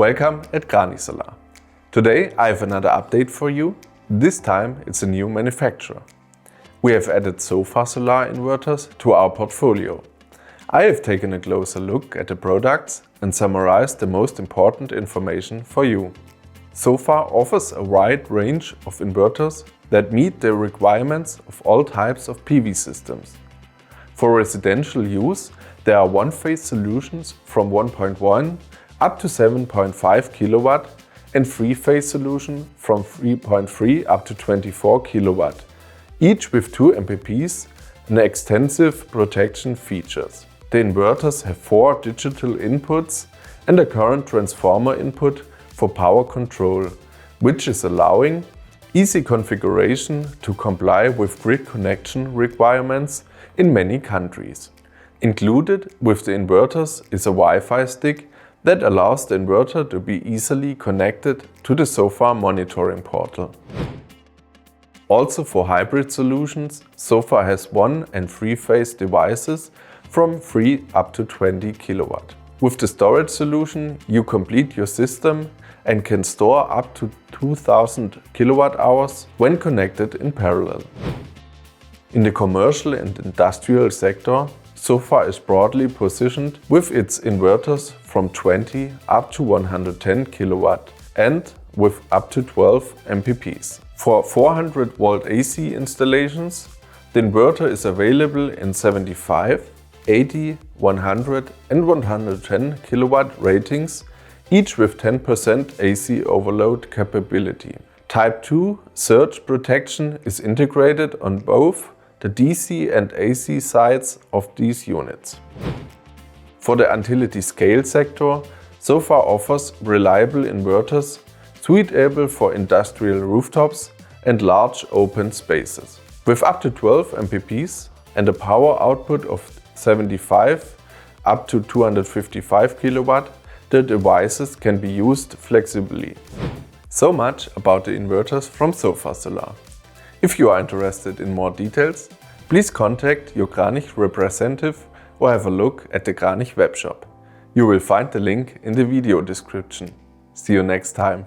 Welcome at Krannich Solar. Today I have another update for you. This time it's a new manufacturer. We have added Sofar Solar inverters to our portfolio. I have taken a closer look at the products and summarized the most important information for you. Sofar offers a wide range of inverters that meet the requirements of all types of PV systems. For residential use, there are one-phase solutions from 1.1 up to 7.5 kW and three-phase solution from 3.3 up to 24 kW, each with 2 MPPs and extensive protection features. The inverters have 4 digital inputs and a current transformer input for power control, which is allowing easy configuration to comply with grid connection requirements in many countries. Included with the inverters is a Wi-Fi stick that allows the inverter to be easily connected to the Sofar monitoring portal. Also for hybrid solutions, Sofar has 1 and 3-phase devices from 3 up to 20 kW. With the storage solution, you complete your system and can store up to 2000 kWh when connected in parallel. In the commercial and industrial sector, Sofar is broadly positioned with its inverters from 20 up to 110 kW and with up to 12 MPPs. For 400 volt AC installations, the inverter is available in 75, 80, 100 and 110 kW ratings, each with 10% AC overload capability. Type 2 surge protection is integrated on both the DC and AC sides of these units. For the utility scale sector, Sofar offers reliable inverters suitable for industrial rooftops and large open spaces. With up to 12 MPPs and a power output of 75 up to 255 kW, the devices can be used flexibly. So much about the inverters from Sofar Solar. If you are interested in more details, please contact your Krannich representative or have a look at the Krannich webshop. You will find the link in the video description. See you next time.